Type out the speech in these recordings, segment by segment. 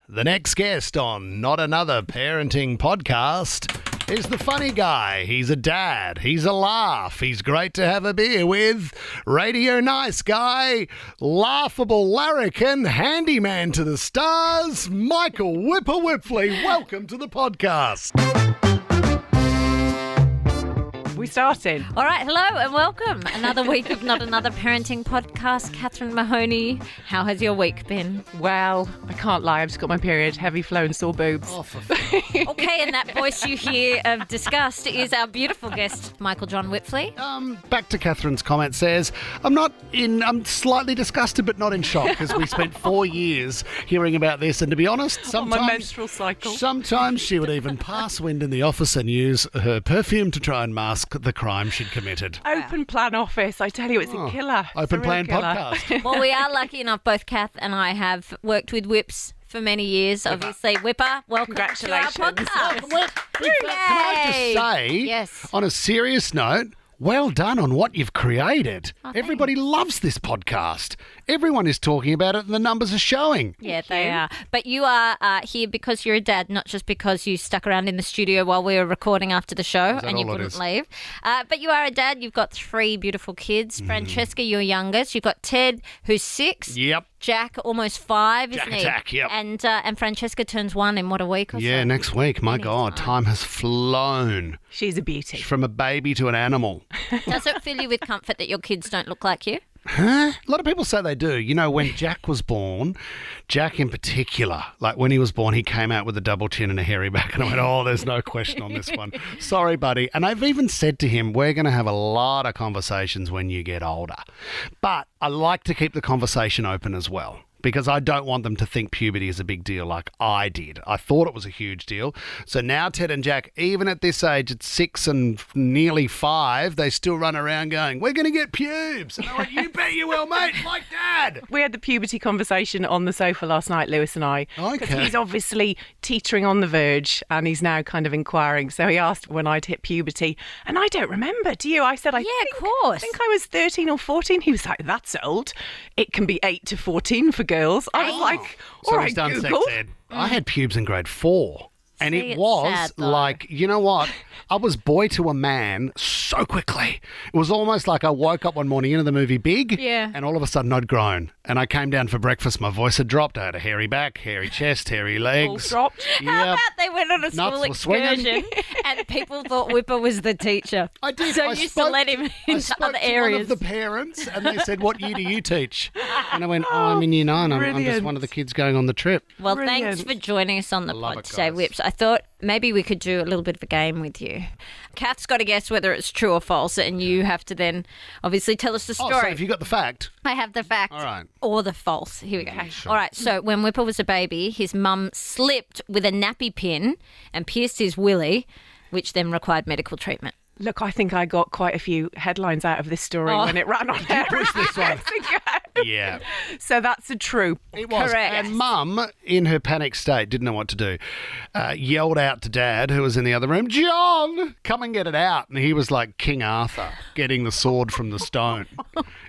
The next guest on Not Another Parenting Podcast is the funny guy. He's a dad. He's a laugh. He's great to have a beer with. Radio nice guy, laughable larrikin, handyman to the stars, Michael Whipper Whipley. Welcome to the podcast. We started. All right, hello and welcome. Another week of Not Another Parenting Podcast. Catherine Mahoney, how has your week been? Well, I can't lie. I've just got my period, heavy flow and sore boobs. Okay, and that voice you hear of disgust is our beautiful guest, Michael John Whipley. Back to Catherine's comment says, I'm slightly disgusted but not in shock because we spent 4 years hearing about this, and to be honest, sometimes my menstrual cycle. Sometimes she would even pass wind in the office and use her perfume to try and mask the crime she'd committed. Open plan office, I tell you, it's a killer. Open plan podcast. Well, we are lucky enough, both Kath and I have worked with Whips for many years. Obviously, Whipper, welcome to our Congratulations. podcast. Can I just say, Yes. on a serious note, well done on what you've created. Everybody loves this podcast. Everyone is talking about it and the numbers are showing. Yeah, they are. But you are here because you're a dad, not just because you stuck around in the studio while we were recording after the show and you wouldn't leave. But you are a dad. You've got 3 beautiful kids. Francesca, your youngest. You've got Ted, who's 6. Yep. Jack, almost 5, isn't he? Jack, yep. And Francesca turns 1 in what, a week or so? Yeah, next week. My God, time has flown. She's a beauty. From a baby to an animal. Does it fill you with comfort that your kids don't look like you? Huh? A lot of people say they do. You know, when Jack was born, Jack in particular, like when he was born, he came out with a double chin and a hairy back. And I went, oh, there's no question on this one. Sorry, buddy. And I've even said to him, we're going to have a lot of conversations when you get older. But I like to keep the conversation open as well, because I don't want them to think puberty is a big deal like I did. I thought it was a huge deal. So now Ted and Jack, even at this age, at 6 and nearly 5, they still run around going, we're going to get pubes. And I went, you bet you will, mate, like Dad. We had the puberty conversation on the sofa last night, Lewis and I. Okay. Because he's obviously teetering on the verge and he's now kind of inquiring. So he asked when I'd hit puberty. And I don't remember. Do you? I said, Of course. I think I was 13 or 14. He was like, that's old. It can be 8 to 14 for girls. I was like, all So right, he's done Google. sex ed. I had pubes in grade 4. And See, it it's was sad, though. like, you know what? I was boy to a man so quickly. It was almost like I woke up one morning into the movie Big. Yeah. And all of a sudden I'd grown. And I came down for breakfast. My voice had dropped. I had a hairy back, hairy chest, hairy legs. Balls dropped. How Yep. about they went on a school Nuts were swinging. excursion and people thought Whipper was the teacher? I did. So I you used spoke- to let him I into spoke other to areas. one of the parents and they said, what year do you teach? And I went, I'm in year 9. I'm just brilliant. one of the kids going on the trip. Well, Brilliant. thanks for joining us on the love pod it, today, guys. Whips. I thought maybe we could do a little bit of a game with you. Kath's got to guess whether it's true or false, and you have to then obviously tell us the Oh, story. so have you got the fact? I have the fact All right. or the false. Here we go. Sure. All right, so when Whipper was a baby, his mum slipped with a nappy pin and pierced his willy, which then required medical treatment. Look, I think I got quite a few headlines out of this story when it ran on air. push this one? I think I- Yeah. So that's a true. It was. Correct. And Mum, in her panic state, didn't know what to do, yelled out to Dad, who was in the other room, John, come and get it out. And he was like King Arthur getting the sword from the stone.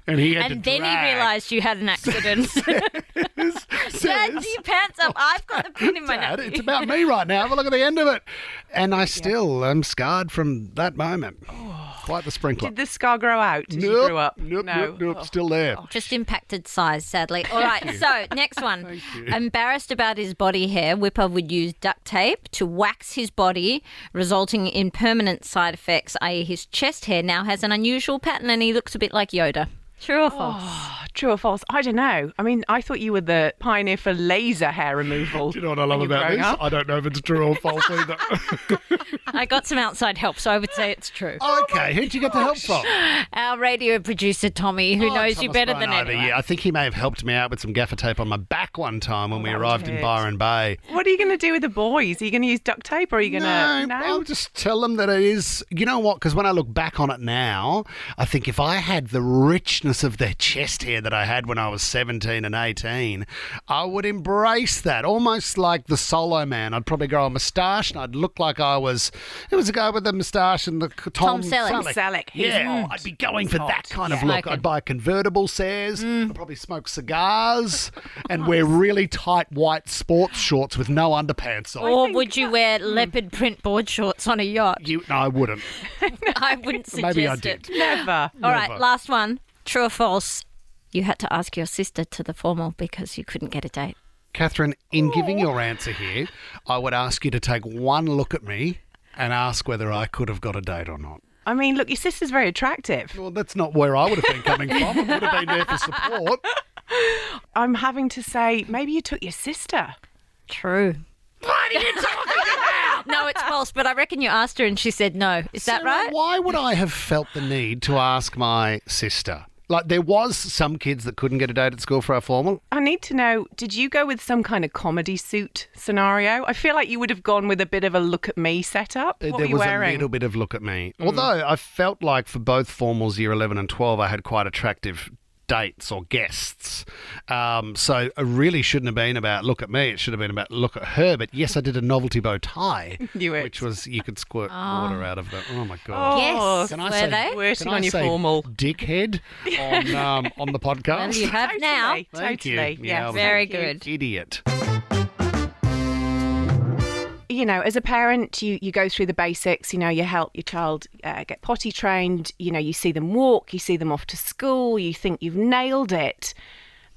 And he had And to then drag. he realised you had an accident. Dad, do your pants up. I've got the pin in my Dad, nappy. it's about me right now. Have a look at the end of it. And I still am scarred from that moment. Quite the sprinkler. Did the scar grow out as you grew up? Nope. Still there. Just impacted size, sadly. All right, so next one. Embarrassed about his body hair, Whipper would use duct tape to wax his body, resulting in permanent side effects, i.e. his chest hair now has an unusual pattern and he looks a bit like Yoda. True or false? True or false? I don't know. I mean, I thought you were the pioneer for laser hair removal. Do you know what I love when you were about growing this? up. I don't know if it's true or false either. I got some outside help, so I would say it's true. Okay, who'd you get the help from? Our radio producer, Tommy, who knows you Thomas better than Bonover, anyone. Yeah, I think he may have helped me out with some gaffer tape on my back one time when we arrived in hurt. Byron Bay. What are you going to do with the boys? Are you going to use duct tape or are you going to... I'll just tell them that it is... You know what? Because when I look back on it now, I think if I had the richness lusciousness of their chest hair that I had when I was 17 and 18, I would embrace that, almost like the Solo Man. I'd probably grow a moustache and I'd look like it was a guy with a moustache and the Tom Selleck. Selleck. Yeah, I'd be going for that kind of look. Smoking. I'd buy a convertible, says. I'd probably smoke cigars and wear really tight white sports shorts with no underpants on. Or would you wear leopard print board shorts on a yacht? No, I wouldn't. I wouldn't suggest Maybe I it. did. Never. All right, last one. True or false? You had to ask your sister to the formal because you couldn't get a date. Catherine, in giving your answer here, I would ask you to take one look at me and ask whether I could have got a date or not. I mean, look, your sister's very attractive. Well, that's not where I would have been coming from. I would have been there for support. I'm having to say, maybe you took your sister. True. What are you talking about? No, it's false, but I reckon you asked her and she said no. Is that Sarah, right? Why would I have felt the need to ask my sister? Like, there was some kids that couldn't get a date at school for our formal. I need to know, did you go with some kind of comedy suit scenario? I feel like you would have gone with a bit of a look at me setup. What were There you was wearing? a little bit of look at me. Although I felt like for both formals, year 11 and 12, I had quite attractive dates or guests. So it really shouldn't have been about look at me. It should have been about look at her. But yes, I did a novelty bow tie, Knew it. which was you could squirt water out of it. Oh my god! Yes. Can I Were say- they? Working Can I on your say formal. dickhead on the podcast? Well, you have now. Thank you. Totally. Yeah, I Yes. was Very Thank you. good. Idiot. You know, as a parent, you go through the basics. You know, you help your child get potty trained. You know, you see them walk, you see them off to school, you think you've nailed it.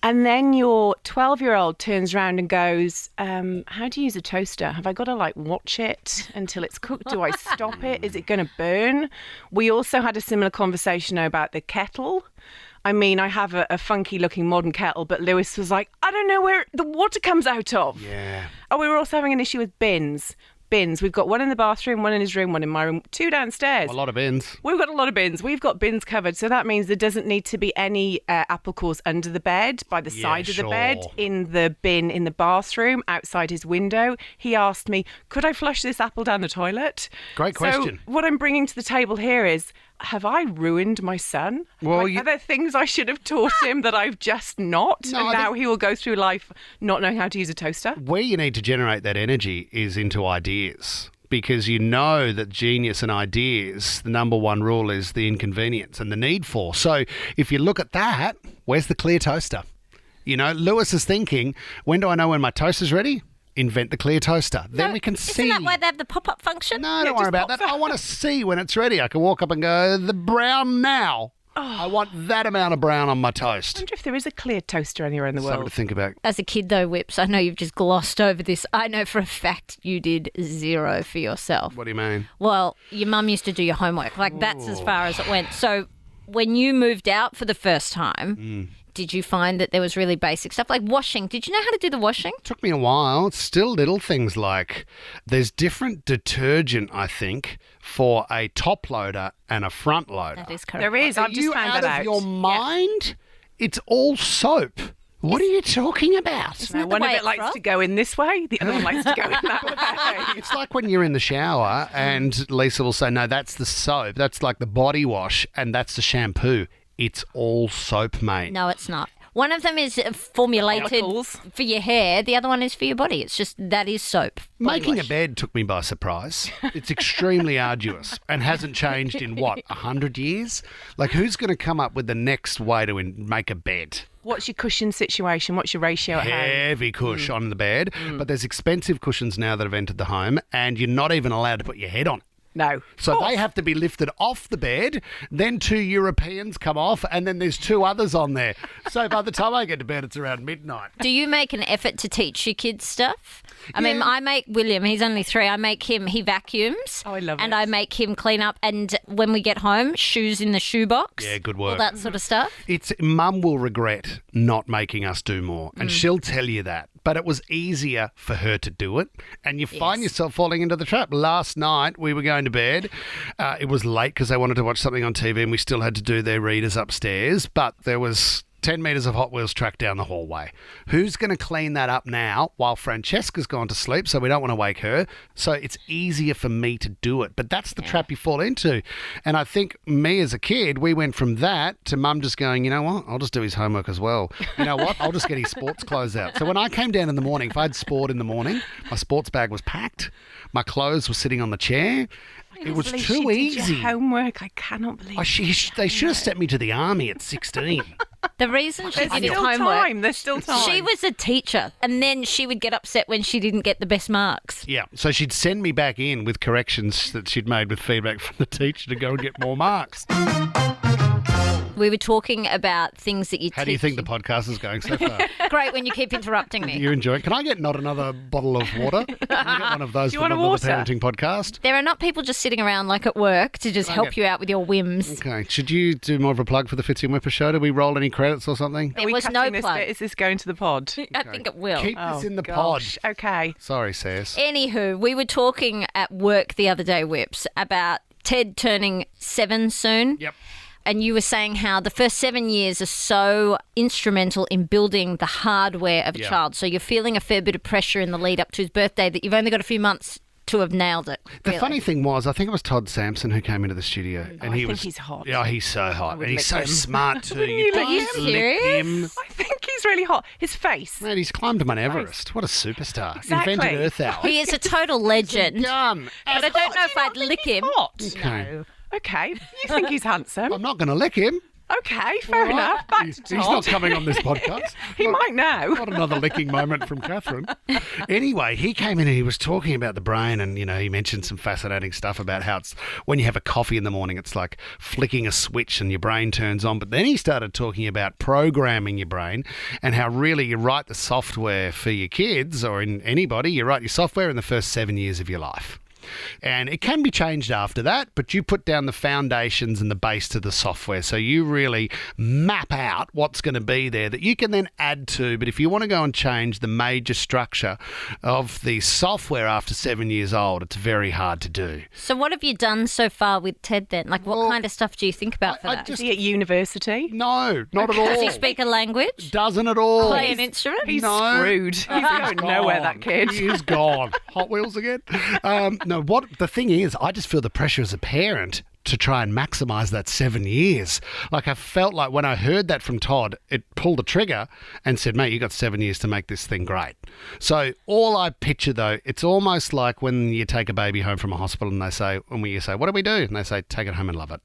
And then your 12-year-old turns around and goes, how do you use a toaster? Have I got to watch it until it's cooked? Do I stop it? Is it going to burn? We also had a similar conversation about the kettle. I mean, I have a funky looking modern kettle, but Lewis was like, I don't know where the water comes out of. Yeah. Oh, we were also having an issue with bins. We've got one in the bathroom, one in his room, one in my room, 2 downstairs. A lot of bins. We've got a lot of bins. We've got bins covered. So that means there doesn't need to be any apple cores under the bed, by the side of the bed, sure. in the bin in the bathroom, outside his window. He asked me, could I flush this apple down the toilet? Great question. So what I'm bringing to the table here is, have I ruined my son? Well, Are there things I should have taught him that I've just not? No, and I now think- he will go through life not knowing how to use a toaster? Where you need to generate that energy is into ideas. Because you know that genius and ideas, the number one rule is the inconvenience and the need for. So if you look at that, where's the clear toaster? You know, Lewis is thinking, when do I know when my toaster's ready? Invent the clear toaster. Then we can see. Isn't that why they have the pop-up function? No, don't worry about that. I want to see when it's ready. I can walk up and go, the brown now. I want that amount of brown on my I toast. wonder if there is a clear toaster anywhere in the Something to world. think about. As a kid, though, Whips, I know you've just glossed over this. I know for a fact you did 0 for yourself. What do you mean? Well, your mum used to do your homework. That's as far as it went. So when you moved out for the first time, did you find that there was really basic stuff like washing? Did you know how to do the washing? Took me a while. It's still little things like there's different detergent, I think, for a top loader and a front loader. That is correct. There is. Are I've just you found out that of out. your mind? It's all soap. What are you talking about? Isn't Now, that the one of way it it likes froths? to go in this way, the other one likes to go in that way. It's like when you're in the shower and Lisa will say, no, that's the soap. That's like the body wash and that's the shampoo. It's all soap, mate. No, it's not. One of them is formulated Follicles. for your hair. The other one is for your body. It's just that is soap. Body Making a wash. bed took me by surprise. It's extremely arduous and hasn't changed in, 100 years? Like, who's going to come up with the next way to make a bed? What's your cushion situation? What's your ratio at home? Heavy cush on the bed, but there's expensive cushions now that have entered the home and you're not even allowed to put your head on it. No. So they have to be lifted off the bed, then 2 Europeans come off, and then there's 2 others on there. So by the time I get to bed, it's around midnight. Do you make an effort to teach your kids stuff? I mean, I make William, he's only 3, I make him, he vacuums. Oh, I love and it. I make him clean up. And when we get home, shoes in the shoebox. Yeah, good All work. that sort of stuff. It's Mum will regret not making us do more, and she'll tell you that. But it was easier for her to do it, and you find yourself falling into the trap. Last night we were going to bed. It was late because they wanted to watch something on TV, and we still had to do their readers upstairs. But there was 10 metres of Hot Wheels track down the hallway. Who's going to clean that up now while Francesca's gone to sleep, so we don't want to wake her? So it's easier for me to do it. But that's the trap you fall into. And I think me as a kid, we went from that to Mum just going, you know what, I'll just do his homework as well. You know what, I'll just get his sports clothes out. So when I came down in the morning, if I had sport in the morning, my sports bag was packed, my clothes were sitting on the chair. It was too easy. Your homework, I cannot believe They should have sent me to the army at 16. The reason she did his still homework... time. There's still time. She was a teacher, and then she would get upset when she didn't get the best marks. Yeah, so she'd send me back in with corrections that she'd made with feedback from the teacher to go and get more marks. We were talking about things that you teach. How do you think the podcast is going so far? Great when you keep interrupting me. You enjoy it? Can I get not another bottle of water? Can I get one of those Do you for want a the water? parenting podcast? There are not people just sitting around like at work to just help you out with your whims. Okay. Should you do more of a plug for the Fitzy and Whipper show? Did we roll any credits or something? There Are we was no cutting this plug. bit? Is this going to the pod? I think it will. Keep this in the Gosh. pod. Okay. Sorry, Sass. Anywho, we were talking at work the other day, Whips, about Ted turning 7 soon. Yep. And you were saying how the first 7 years are so instrumental in building the hardware of a child. So you're feeling a fair bit of pressure in the lead up to his birthday that you've only got a few months to have nailed it. The really. funny thing was, I think it was Todd Sampson who came into the studio. And I he think was, he's hot. Yeah, he's so hot. would And he's lick so him. smart too. Wouldn't you lick him? can't Serious? him. I think he's really hot. His face. Man, he's climbed Mount Everest. What a superstar. Exactly. Invented Earth Hour. He is a total legend. Done. But I don't know if I'd lick him. Hot. Okay. Okay. You think he's handsome? I'm not going to lick him. Okay, fair enough. Back He's to not Todd. coming on this podcast. He might now. Not another licking moment from Catherine. Anyway, he came in and he was talking about the brain, and, you know, he mentioned some fascinating stuff about how it's when you have a coffee in the morning, it's like flicking a switch and your brain turns on. But then he started talking about programming your brain and how really you write the software for your kids or in anybody, you write your software in the first 7 years of your life. And it can be changed after that, but you put down the foundations and the base to the software. So you really map out what's going to be there that you can then add to. But if you want to go and change the major structure of the software after 7 years old, it's very hard to do. So what have you done so far with Ted then? Like what kind of stuff do you think about for I that? Is he at university? No, not at all. Does he speak a language? Doesn't at all. Play an instrument? He's No. screwed. He's going nowhere, that kid. He is gone. Hot Wheels again. No, what the thing is, I just feel the pressure as a parent to try and maximise that 7 years. Like I felt like when I heard that from Todd, it pulled the trigger and said, mate, you got 7 years to make this thing great. So all I picture though, it's almost like when you take a baby home from a hospital and they say, and you say, what do we do? And they say, take it home and love it.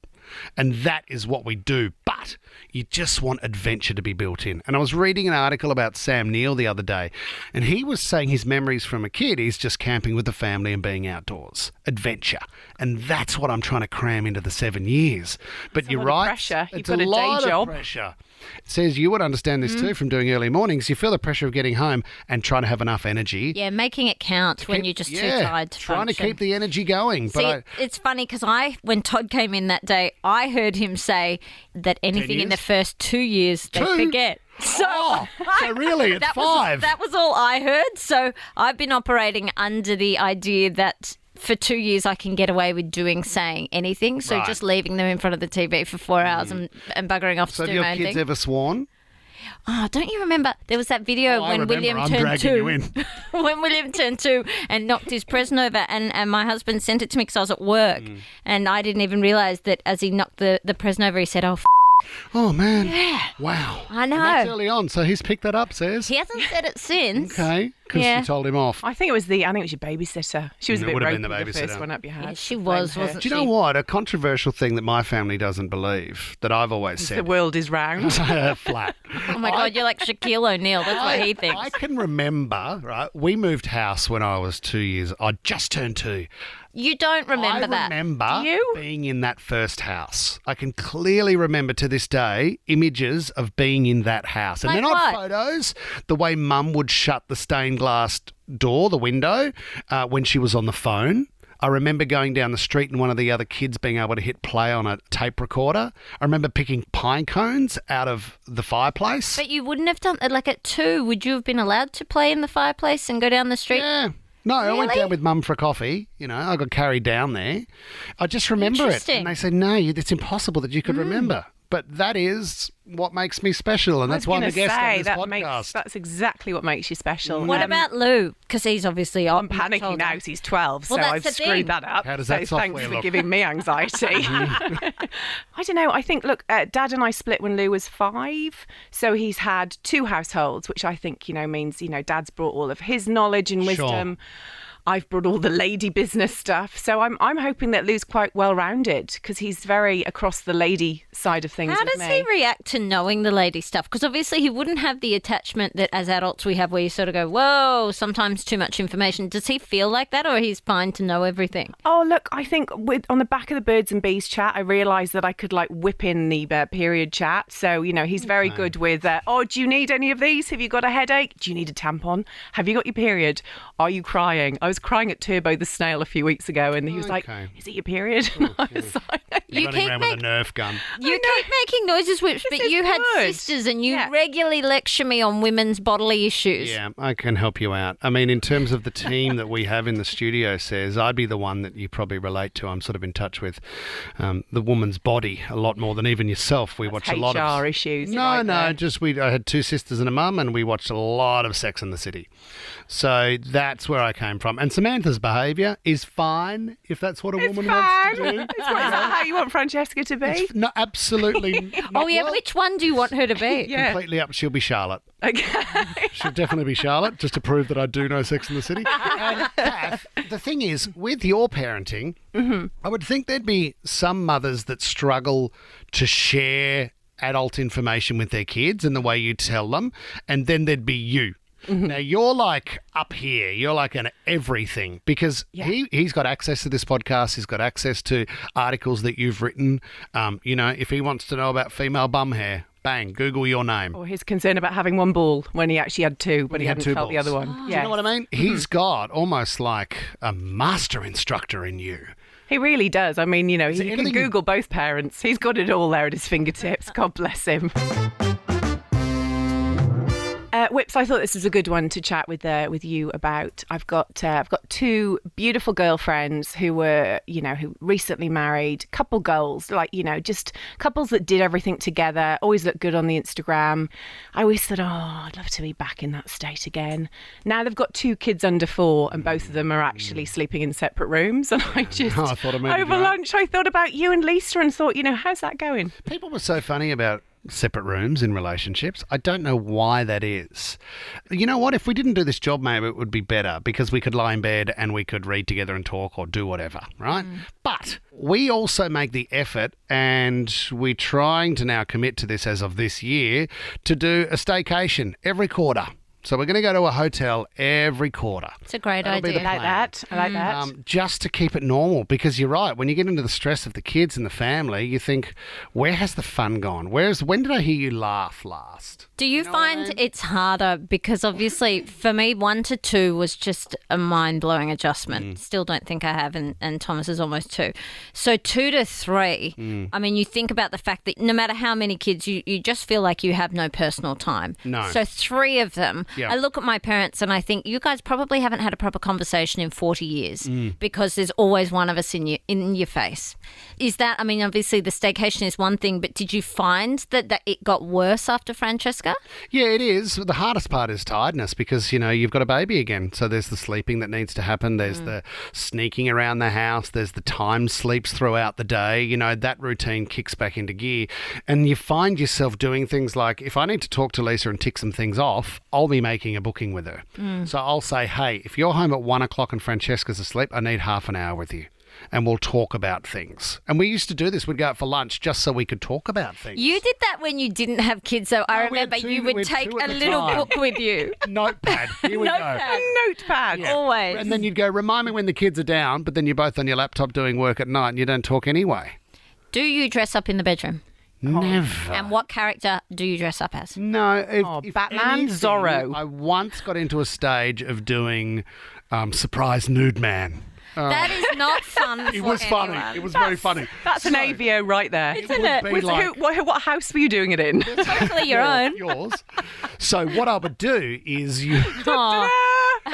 And that is what we do. But you just want adventure to be built in. And I was reading an article about Sam Neill the other day, and he was saying his memories from a kid is just camping with the family and being outdoors. Adventure. And that's what I'm trying to cram into the 7 years. But you're lot of right. pressure. You've It's got a day lot of job. pressure. It says you would understand this too from doing early mornings. You feel the pressure of getting home and trying to have enough energy. Yeah, making it count when you're just too tired to trying function. to keep the energy going. See, But it's funny because when Todd came in that day, I heard him say that anything in the years? first 2 years they 2? forget. So, so really, it's that 5. that was all I heard. So I've been operating under the idea that for 2 years I can get away with saying anything. So Right. just leaving them in front of the TV for 4 hours and buggering off So to have do your my own kids thing. ever sworn? Oh, don't you remember there was that video I when remember. William I'm turned dragging 2? you in. When William turned 2 and knocked his present over, and my husband sent it to me because I was at work, and I didn't even realise that as he knocked the present over, he said, "Oh, Oh, man. yeah." Wow. I know. And that's early on, so he's picked that up, says. He hasn't said it since. Okay, because Yeah. you told him off. I think it was your babysitter. She was a It bit would have ropey been the the first babysitter. one up you had. Yeah, she Blame was, her. wasn't Do you know she? what? A controversial thing that my family doesn't believe, that I've always The said. world is round. Flat. Oh my God, you're like Shaquille O'Neal. That's what he thinks. I can remember, right? We moved house when I was 2 years. I just turned 2. You don't remember I that. remember Do you? being in that first house. I can clearly remember to this day images of being in that house. And Like they're not what? photos. The way Mum would shut the stained glass door, the window, when she was on the phone. I remember going down the street and one of the other kids being able to hit play on a tape recorder. I remember picking pine cones out of the fireplace. But you wouldn't have done like at 2. Would you have been allowed to play in the fireplace and go down the street? Yeah. No, I went Really? down with Mum for a coffee. You know, I got carried down there. I just remember it. Interesting. And they said, no, it's impossible that you could remember. but that is what makes me special, and that's why I'm a guest on this podcast. That's exactly what makes you special. What about Lou? Because he's obviously I'm panicking now because he's 12, Well, so that's I've the screwed thing. that up. How does so that software thanks for look? giving me anxiety. I don't know. I think, look, Dad and I split when Lou was 5, so he's had 2 households, which I think, means, Dad's brought all of his knowledge and wisdom. Sure. I've brought all the lady business stuff. So I'm hoping that Lou's quite well-rounded because he's very across the lady side of things. How does he react to knowing the lady stuff? Because obviously he wouldn't have the attachment that as adults we have where you sort of go, whoa, sometimes too much information. Does he feel like that, or he's fine to know everything? Oh, look, I think on the back of the Birds and Bees chat, I realised that I could whip in the period chat. So, he's very good with, do you need any of these? Have you got a headache? Do you need a tampon? Have you got your period? Are you crying? I was crying at Turbo the snail a few weeks ago, and he was like, is it your period? And I was like, You're running around with a Nerf gun. You keep making noises, Whips, but you had sisters and you regularly lecture me on women's bodily issues. Yeah, I can help you out. I mean, in terms of the team that we have in the studio says, I'd be the one that you probably relate to. I'm sort of in touch with the woman's body a lot more than even yourself. We watch a lot of... HR issues. No, just I had 2 sisters and a mum, and we watched a lot of Sex and the City. So that's where I came from. And Samantha's behaviour is fine if that's what a woman wants to do. Is that how you want Francesca to be? No, absolutely not. Oh, yeah, Well, which one do you want her to be? Yeah. completely up. She'll be Charlotte. Okay. She'll definitely be Charlotte, just to prove that I do know Sex and the City. And Kath, the thing is, with your parenting, I would think there'd be some mothers that struggle to share adult information with their kids in the way you tell them, and then there'd be you. Now, you're like up here. You're like an everything because he's got access to this podcast. He's got access to articles that you've written. If he wants to know about female bum hair, bang, Google your name. Or his concern about having one ball when he actually had 2, but he hadn't felt the other one. Do you know what I mean? He's got almost like a master instructor in you. He really does. I mean, he can anything- Google both parents. He's got it all there at his fingertips. God bless him. Whips, I thought this was a good one to chat with you about. I've got 2 beautiful girlfriends who were, who recently married, couple goals, just couples that did everything together, always look good on the Instagram. I always thought, I'd love to be back in that state again. Now they've got 2 kids under 4, and both of them are actually sleeping in separate rooms. And I just, I thought I maybe over lunch, I thought about you and Lisa and thought, how's that going? People were so funny about separate rooms in relationships. I don't know why that is. You know what? If we didn't do this job, maybe it would be better because we could lie in bed and we could read together and talk or do whatever, right? But we also make the effort, and we're trying to now commit to this as of this year, to do a staycation every quarter. So we're going to go to a hotel every quarter. It's a great That'll be idea. the I like that. I like that. Just to keep it normal, because you're right. When you get into the stress of the kids and the family, you think, where has the fun gone? When did I hear you laugh last? Do you find it's harder? Because obviously for me, 1 to 2 was just a mind-blowing adjustment. Still don't think I have, and Thomas is almost 2. So 2 to 3, I mean, you think about the fact that no matter how many kids, you just feel like you have no personal time. No. So 3 of them, Yeah. I look at my parents and I think you guys probably haven't had a proper conversation in 40 years because there's always one of us in your face. Is that, I mean, obviously the staycation is one thing, but did you find that it got worse after Francesca? Yeah, it is. The hardest part is tiredness because, you've got a baby again. So there's the sleeping that needs to happen. There's the sneaking around the house. There's the time sleeps throughout the day. That routine kicks back into gear. And you find yourself doing things like, if I need to talk to Lisa and tick some things off, I'll be making a booking with her. So I'll say, hey, if you're home at 1 o'clock and Francesca's asleep, I need half an hour with you. And we'll talk about things. And we used to do this. We'd go out for lunch just so we could talk about things. You did that when you didn't have kids, though. I we had remember 2 you we would had take 2 at a the little time. book with you. Notepad. Here we go. A notepad. Always. And then you'd go, remind me when the kids are down, but then you're both on your laptop doing work at night and you don't talk anyway. Do you dress up in the bedroom? Never. And what character do you dress up as? No. If Batman, anything, Zorro. I once got into a stage of doing surprise nude man. That is not fun for It was funny. anyone. It was very funny. That's an AVO right there. Isn't it? Be like, What house were you doing it in? Hopefully your own. yours. So what I would do is you... Aw.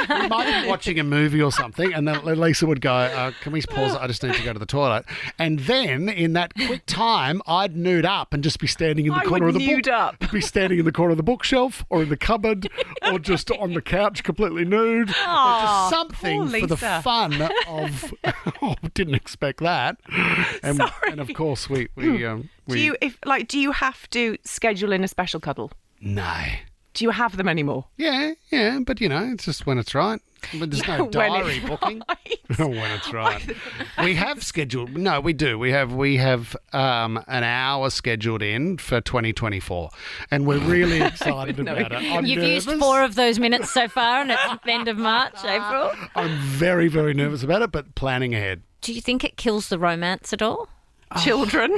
We might be watching a movie or something, and then Lisa would go, can we pause it? I just need to go to the toilet. And then in that quick time, I'd nude up and just be standing in the corner of the nude up. Be standing in the corner of the bookshelf or in the cupboard or just on the couch completely nude. Or just something poor for the Lisa. fun of, didn't expect that. And, Sorry. and of course we Do you have to schedule in a special cuddle? No. Do you have them anymore? Yeah, but it's just when it's right. But there's no When diary it's booking. right. When it's right. We have scheduled. No, we do. We have an hour scheduled in for 2024, and we're really excited about it. I'm You've nervous. used 4 of those minutes so far, and it's end of March, April. I'm very, very nervous about it, but planning ahead. Do you think it kills the romance at all? Children.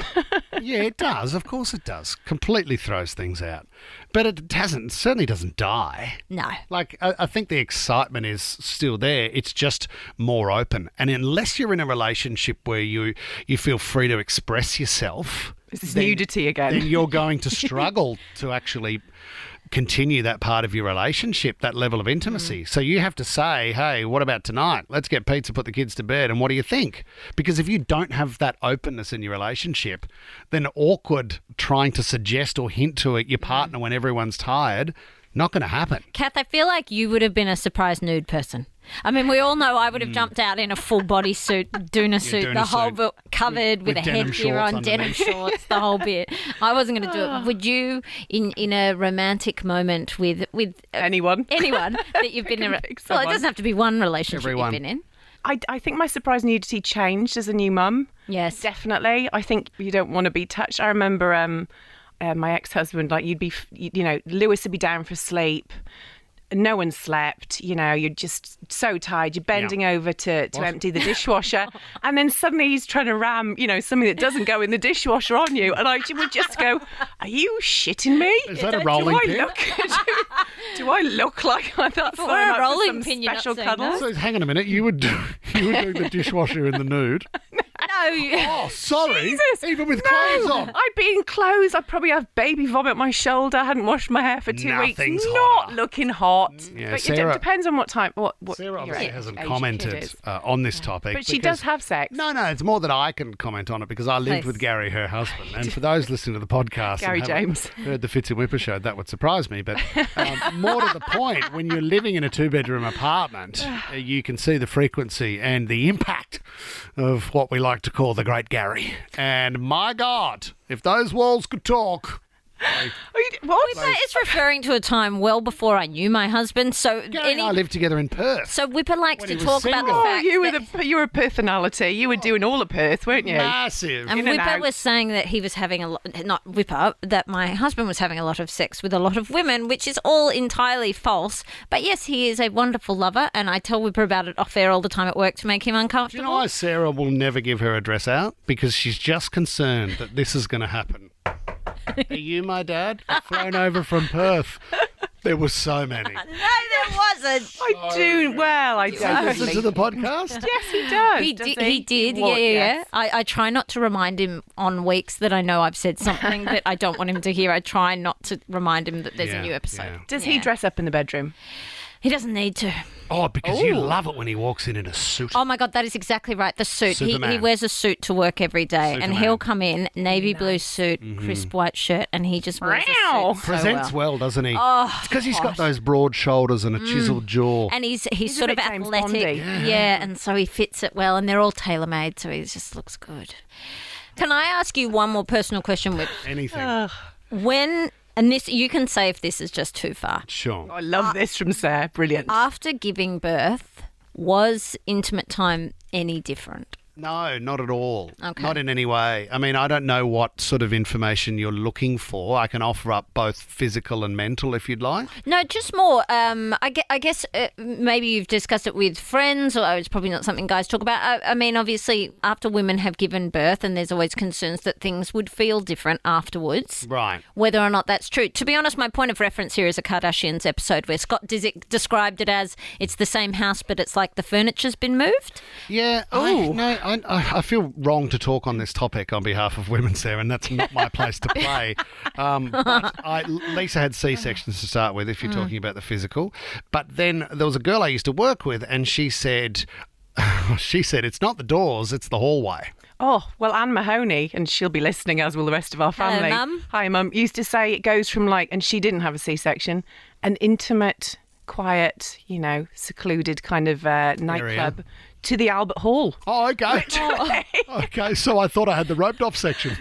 Yeah, it does. Of course it does. Completely throws things out. But it certainly doesn't die. No. Like, I think the excitement is still there. It's just more open. And unless you're in a relationship where you feel free to express yourself... This is nudity again. Then you're going to struggle to actually continue that part of your relationship, that level of intimacy. So you have to say, hey, what about tonight? Let's get pizza, put the kids to bed, and what do you think? Because if you don't have that openness in your relationship, then awkward trying to suggest or hint to it your partner when everyone's tired, not going to happen. Kath, I feel like you would have been a surprise nude person. I mean, we all know I would have jumped out in a full bodysuit, Duna suit, the whole covered with a denim headgear shorts on, denim underneath. shorts, the whole bit. I wasn't going to do it. Would you, in a romantic moment with Anyone? that you've been in? Well, it someone. doesn't have to be one relationship Everyone. you've been in. I think my surprise nudity changed as a new mum. Yes. Definitely. I think you don't want to be touched. I remember my ex-husband, like Lewis would be down for sleep. No one slept, you're just so tired. You're bending over to empty the dishwasher. And then suddenly he's trying to ram, something that doesn't go in the dishwasher on you. And I would just go, are you shitting me? Is that a rolling pin? Do I look like that's If it were a up for rolling some pin, you're not special saying cuddles? So hang on a minute, you would do the dishwasher in the nude. No. Oh, sorry. Jesus. Even with clothes on. I'd be in clothes. I'd probably have baby vomit on my shoulder. I hadn't washed my hair for 2 weeks. Nothing's Not hotter. looking hot. Yeah, but Sarah- it depends on what time. What Sarah your obviously age- hasn't age your kid commented is. on this topic. But she because- does have sex. No, it's more that I can comment on it because I lived Please. with Gary, her husband. And for those listening to the podcast Gary and haven't James. heard the Fitz and Whipper show, that would surprise me. But more to the point, when you're living in a 2-bedroom apartment, you can see the frequency and the impact of what we like to call the Great Gary. And my God, if those walls could talk... What? It's referring to a time well before I knew my husband. So Gary and I lived together in Perth. So Whipper likes When to he was talk about the single. fact You were a personality. You were doing all of Perth, weren't you? Massive. and in and Whipper out. was saying that he was having not Whipper, that my husband was having a lot of sex with a lot of women, which is all entirely false. But yes, he is a wonderful lover, and I tell Whipper about it off air all the time at work to make him Do you uncomfortable. know why Sarah will never give her address out? Because she's just concerned that this is going to happen. Are you my dad? I've flown over from Perth. There were so many. No, there wasn't. I do. Well, I don't. Listen to the podcast? Yes, he does. He does did. He did. What? Yeah. Yes. I try not to remind him on weeks that I know I've said something that I don't want him to hear. I try not to remind him that there's a new episode. yeah. Does he dress up in the bedroom? He doesn't need to. Oh, because you love it when he walks in a suit. Oh my God, that is exactly right. The suit. He Superman. wears a suit to work every day, and Superman. he'll come in navy blue suit, crisp white shirt, and he just wears Wow. a suit so Presents well. well, doesn't he? Oh, It's because he's got those broad shoulders and a chiseled jaw. And he's a sort of bit James athletic, Bondy. yeah, and so he fits it well, and they're all tailor made, so he just looks good. Can I ask you one more personal question? With Anything. when, and this you can say if this is just too far. Sure. I love this from Sarah. Brilliant. After giving birth, was intimate time any different? No, not at all. Okay. Not in any way. I mean, I don't know what sort of information you're looking for. I can offer up both physical and mental if you'd like. No, just more. I guess maybe you've discussed it with friends, or it's probably not something guys talk about. I mean, obviously, after women have given birth, and there's always concerns that things would feel different afterwards. Right. Whether or not that's true. To be honest, my point of reference here is a Kardashians episode where Scott described it as it's the same house, but it's like the furniture's been moved. Yeah. Ooh. I feel wrong to talk on this topic on behalf of women, Sarah, and that's not my place to play. But Lisa had C-sections to start with, if you're talking about the physical. But then there was a girl I used to work with, and she said, it's not the doors, it's the hallway. Oh, well, Anne Mahoney, and she'll be listening, as will the rest of our family. Hello, Mum. Hi, Mum. Used to say it goes from and she didn't have a C-section, an intimate, quiet, secluded kind of nightclub to the Albert Hall. Oh, okay. Okay, so I thought I had the roped off section.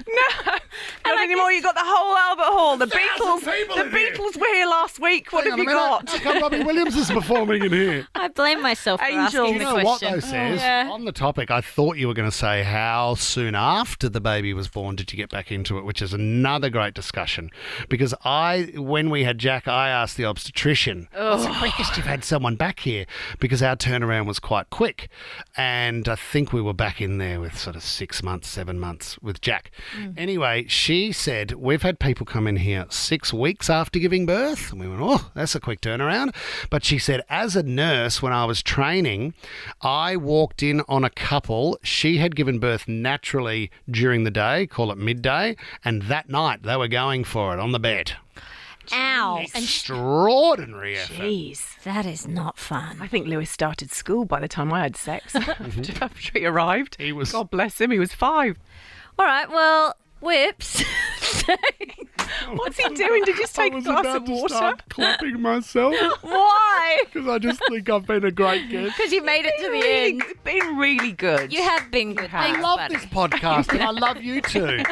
Not anymore. You got the whole Albert Hall. The Beatles Beatles were here last week. What have you got? How come Robbie Williams is performing in here? I blame myself for Angels. asking You the know what, question. though, Says? Yeah. On the topic, I thought you were going to say how soon after the baby was born did you get back into it, which is another great discussion. Because when we had Jack, I asked the obstetrician, what's the quickest you've had someone back here? Because our turnaround was quite quick. And I think we were back in there with sort of 6 months, 7 months with Jack. Anyway, she said, we've had people come in here 6 weeks after giving birth. And we went, oh, that's a quick turnaround. But she said, as a nurse, when I was training, I walked in on a couple. She had given birth naturally during the day, call it midday. And that night, they were going for it on the bed. Ow. Extraordinary effort. Jeez. That is not fun. I think Lewis started school by the time I had sex. After he arrived. He was... God bless him, he was 5. All right, well, Whips. What's he doing? Did you just take a glass of water? Start clapping myself Why? because I just think I've been a great guest. Because you made it to the end. It's been really good. You have been good. I Thanks, love buddy. this podcast and I love you too.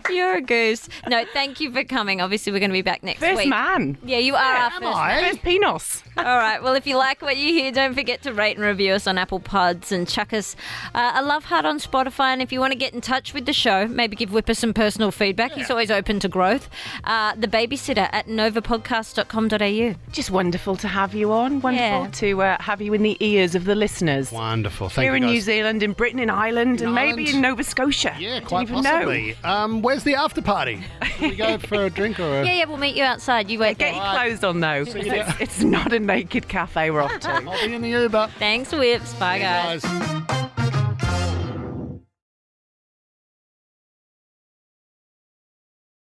You're a goose. No, thank you for coming. Obviously, we're going to be back next First week. man. Yeah, you are our first Am I? First Pinos. All right. Well, if you like what you hear, don't forget to rate and review us on Apple Pods and chuck us a love heart on Spotify. And if you want to get in touch with the show, maybe give Whipper some personal feedback. He's always open to growth. The babysitter at novapodcast.com.au. Just wonderful to have you on. Wonderful to have you in the ears of the listeners. Wonderful. Thank Here you in guys. New Zealand, in Britain, in Ireland, and maybe Ireland. in Nova Scotia. Yeah, Don't quite even know. possibly. Where's the after party? Do we go for a drink or a... Yeah, we'll meet you outside. You wait Get there. your clothes on though. It's not a naked cafe we're off to. I'll be in the Uber. Thanks, Whips. Bye, guys. Guys.